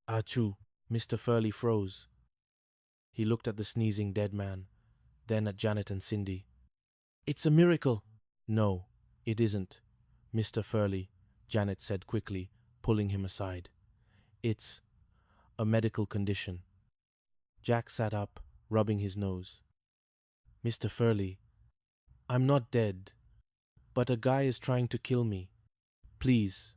Achoo! Mr. Furley froze. He looked at the sneezing dead man, then at Janet and Cindy. It's a miracle! No, it isn't, Mr. Furley, Janet said quickly, pulling him aside. It's a medical condition. Jack sat up, rubbing his nose. Mr. Furley, I'm not dead, but a guy is trying to kill me. Please,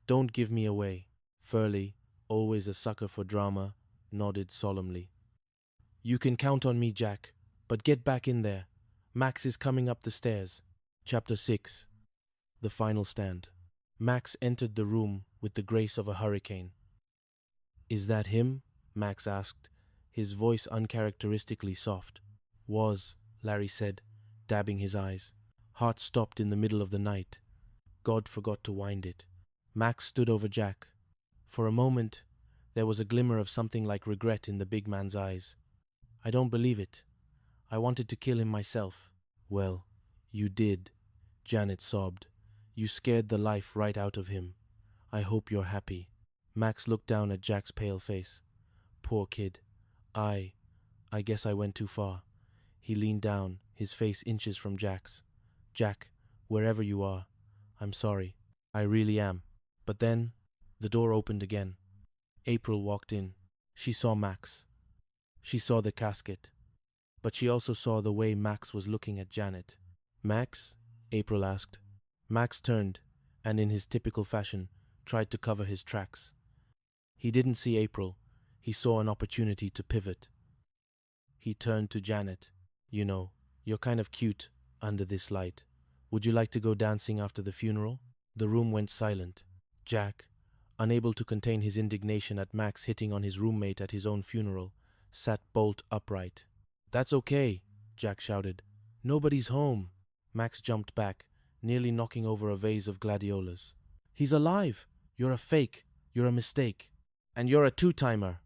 don't give me away. Furley, always a sucker for drama, nodded solemnly. You can count on me, Jack, but get back in there. Max is coming up the stairs. Chapter 6. The Final Stand. Max entered the room with the grace of a hurricane. Is that him? Max asked, his voice uncharacteristically soft. Was, Larry said, dabbing his eyes. Heart stopped in the middle of the night. God forgot to wind it. Max stood over Jack. For a moment, there was a glimmer of something like regret in the big man's eyes. I don't believe it. I wanted to kill him myself. Well, you did, Janet sobbed. You scared the life right out of him. I hope you're happy. Max looked down at Jack's pale face. Poor kid. I guess I went too far. He leaned down, his face inches from Jack's. Jack, wherever you are, I'm sorry. I really am. But then, the door opened again. April walked in. She saw Max. She saw the casket. But she also saw the way Max was looking at Janet. Max? April asked. Max turned, and in his typical fashion, tried to cover his tracks. He didn't see April. He saw an opportunity to pivot. He turned to Janet. You know, you're kind of cute under this light. Would you like to go dancing after the funeral? The room went silent. Jack, unable to contain his indignation at Max hitting on his roommate at his own funeral, sat bolt upright. That's okay, Jack shouted. Nobody's home. Max jumped back, nearly knocking over a vase of gladiolas. He's alive! You're a fake. You're a mistake. And you're a two-timer,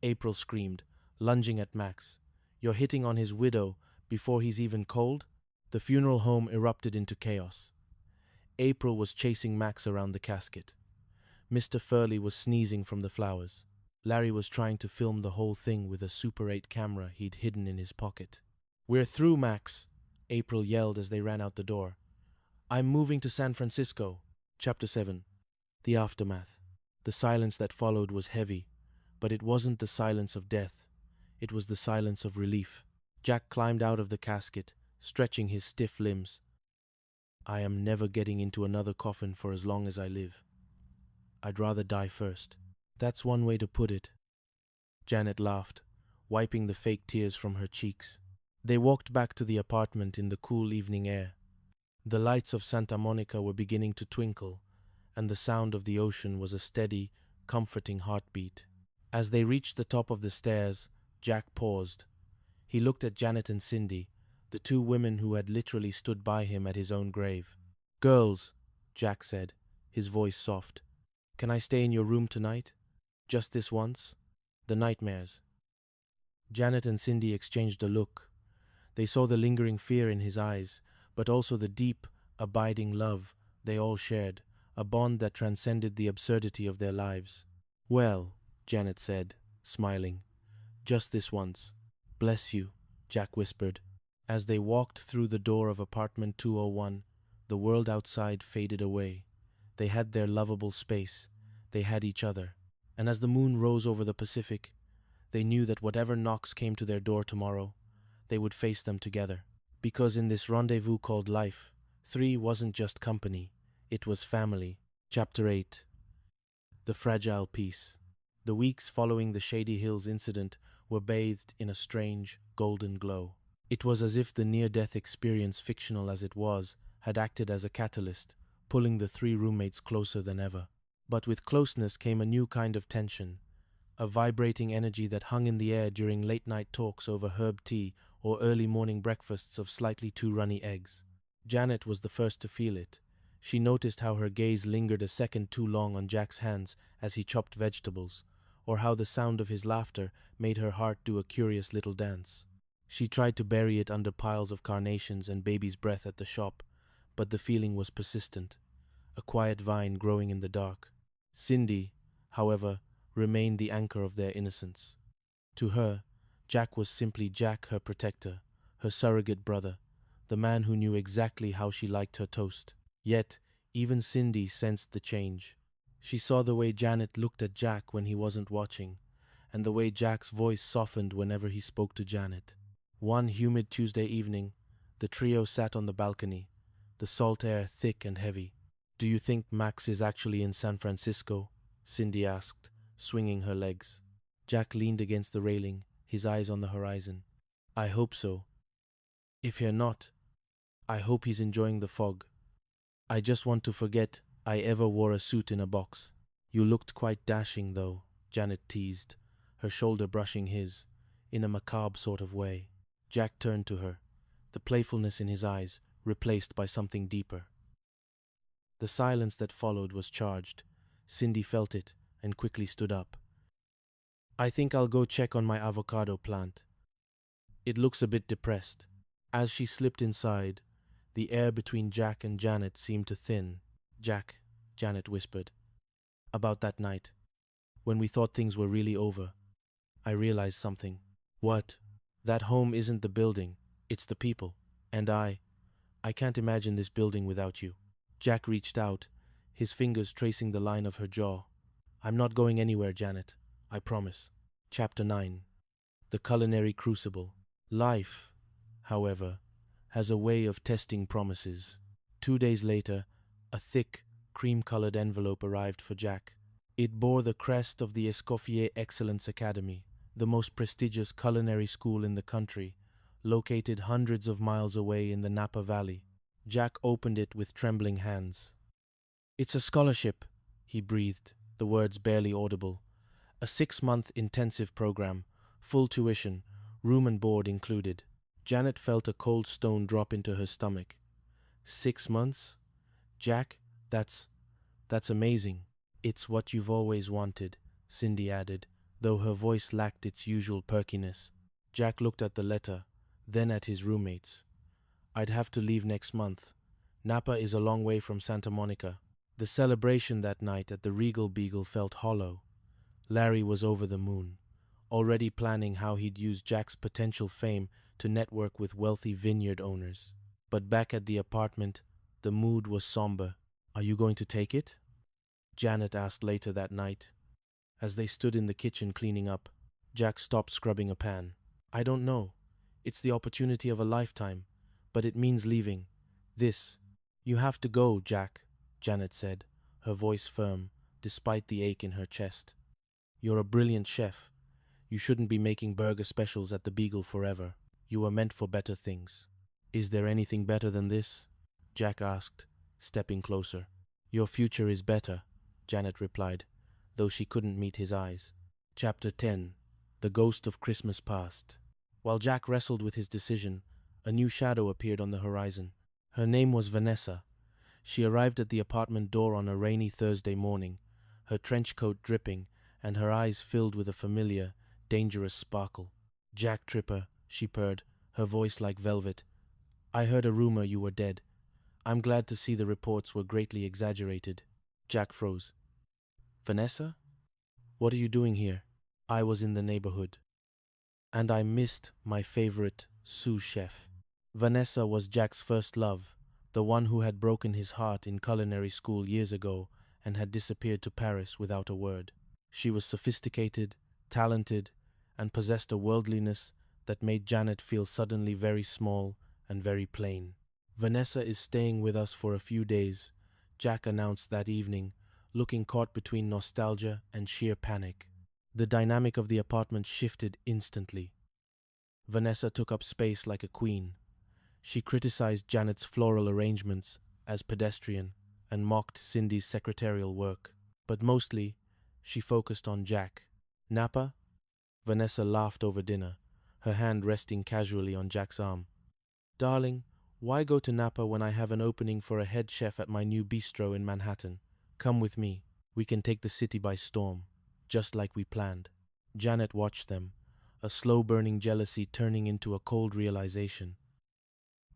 April screamed, lunging at Max. You're hitting on his widow before he's even cold? The funeral home erupted into chaos. April was chasing Max around the casket. Mr. Furley was sneezing from the flowers. Larry was trying to film the whole thing with a Super 8 camera he'd hidden in his pocket. We're through, Max, April yelled as they ran out the door. I'm moving to San Francisco. Chapter 7. The Aftermath. The silence that followed was heavy, but it wasn't the silence of death. It was the silence of relief. Jack climbed out of the casket, stretching his stiff limbs. I am never getting into another coffin for as long as I live. I'd rather die first. That's one way to put it. Janet laughed, wiping the fake tears from her cheeks. They walked back to the apartment in the cool evening air. The lights of Santa Monica were beginning to twinkle, and the sound of the ocean was a steady, comforting heartbeat. As they reached the top of the stairs, Jack paused. He looked at Janet and Cindy, the two women who had literally stood by him at his own grave. Girls, Jack said, his voice soft. Can I stay in your room tonight? Just this once? The nightmares. Janet and Cindy exchanged a look. They saw the lingering fear in his eyes, but also the deep, abiding love they all shared, a bond that transcended the absurdity of their lives. Well, Janet said, smiling. Just this once. Bless you, Jack whispered. As they walked through the door of apartment 201, the world outside faded away. They had their lovable space. They had each other. And as the moon rose over the Pacific, they knew that whatever knocks came to their door tomorrow, they would face them together. Because in this rendezvous called life, 3 wasn't just company, it was family. Chapter 8. The Fragile Peace. The weeks following the Shady Hills incident were bathed in a strange, golden glow. It was as if the near-death experience, fictional as it was, had acted as a catalyst, pulling the 3 roommates closer than ever. But with closeness came a new kind of tension, a vibrating energy that hung in the air during late-night talks over herb tea or early morning breakfasts of slightly too runny eggs. Janet was the first to feel it. She noticed how her gaze lingered a second too long on Jack's hands as he chopped vegetables, or how the sound of his laughter made her heart do a curious little dance. She tried to bury it under piles of carnations and baby's breath at the shop, but the feeling was persistent, a quiet vine growing in the dark. Cindy, however, remained the anchor of their innocence. To her, Jack was simply Jack, her protector, her surrogate brother, the man who knew exactly how she liked her toast. Yet, even Cindy sensed the change. She saw the way Janet looked at Jack when he wasn't watching, and the way Jack's voice softened whenever he spoke to Janet. One humid Tuesday evening, the trio sat on the balcony, the salt air thick and heavy. "Do you think Max is actually in San Francisco?" Cindy asked, swinging her legs. Jack leaned against the railing, his eyes on the horizon. "I hope so. If you're not, I hope he's enjoying the fog. I just want to forget I ever wore a suit in a box." "You looked quite dashing, though," Janet teased, her shoulder brushing his, in a macabre sort of way. Jack turned to her, the playfulness in his eyes replaced by something deeper. The silence that followed was charged. Cindy felt it and quickly stood up. "I think I'll go check on my avocado plant. It looks a bit depressed." As she slipped inside, the air between Jack and Janet seemed to thin. "Jack," Janet whispered, "about that night, when we thought things were really over, I realized something." "What?" "That home isn't the building, it's the people. And I can't imagine this building without you." Jack reached out, his fingers tracing the line of her jaw. "I'm not going anywhere, Janet. I promise." Chapter 9. The Culinary Crucible. Life, however, has a way of testing promises. 2 days later, a thick, cream-colored envelope arrived for Jack. It bore the crest of the Escoffier Excellence Academy, the most prestigious culinary school in the country, located hundreds of miles away in the Napa Valley. Jack opened it with trembling hands. "It's a scholarship," he breathed, the words barely audible. "A 6-month intensive program, full tuition, room and board included." Janet felt a cold stone drop into her stomach. 6 months? "Jack, that's amazing." "It's what you've always wanted," Cindy added, though her voice lacked its usual perkiness. Jack looked at the letter, then at his roommates. "I'd have to leave next month. Napa is a long way from Santa Monica." The celebration that night at the Regal Beagle felt hollow. Larry was over the moon, already planning how he'd use Jack's potential fame to network with wealthy vineyard owners. But back at the apartment, the mood was somber. "Are you going to take it?" Janet asked later that night. As they stood in the kitchen cleaning up, Jack stopped scrubbing a pan. "I don't know. It's the opportunity of a lifetime, but it means leaving. This. You have to go, Jack," Janet said, her voice firm, despite the ache in her chest. "You're a brilliant chef. You shouldn't be making burger specials at the Beagle forever. You were meant for better things." "Is there anything better than this?" Jack asked, stepping closer. "Your future is better," Janet replied, though she couldn't meet his eyes. Chapter 10. The Ghost of Christmas Past. While Jack wrestled with his decision, a new shadow appeared on the horizon. Her name was Vanessa. She arrived at the apartment door on a rainy Thursday morning, her trench coat dripping and her eyes filled with a familiar, dangerous sparkle. "Jack Tripper," she purred, her voice like velvet. "I heard a rumor you were dead. I'm glad to see the reports were greatly exaggerated." Jack froze. "Vanessa? What are you doing here?" "I was in the neighborhood, and I missed my favorite sous chef." Vanessa was Jack's first love, the one who had broken his heart in culinary school years ago and had disappeared to Paris without a word. She was sophisticated, talented, and possessed a worldliness that made Janet feel suddenly very small and very plain. "Vanessa is staying with us for a few days," Jack announced that evening, looking caught between nostalgia and sheer panic. The dynamic of the apartment shifted instantly. Vanessa took up space like a queen. She criticized Janet's floral arrangements as pedestrian and mocked Cindy's secretarial work. But mostly, she focused on Jack. "Napa?" Vanessa laughed over dinner, her hand resting casually on Jack's arm. "Darling, why go to Napa when I have an opening for a head chef at my new bistro in Manhattan? Come with me. We can take the city by storm, just like we planned." Janet watched them, a slow-burning jealousy turning into a cold realization.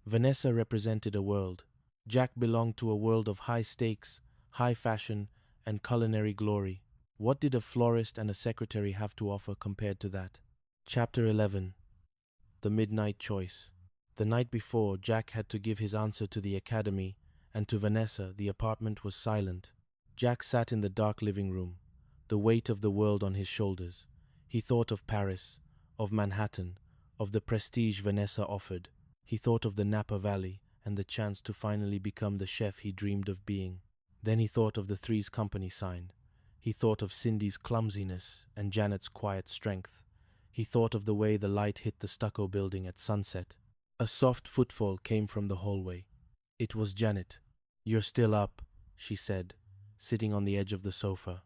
Vanessa represented a world. Jack belonged to a world of high stakes, high fashion, and culinary glory. What did a florist and a secretary have to offer compared to that? Chapter 11. The Midnight Choice. The night before, Jack had to give his answer to the academy, and to Vanessa, the apartment was silent. Jack sat in the dark living room, the weight of the world on his shoulders. He thought of Paris, of Manhattan, of the prestige Vanessa offered. He thought of the Napa Valley and the chance to finally become the chef he dreamed of being. Then he thought of the Three's Company sign. He thought of Cindy's clumsiness and Janet's quiet strength. He thought of the way the light hit the stucco building at sunset. A soft footfall came from the hallway. It was Janet. "You're still up," she said, sitting on the edge of the sofa.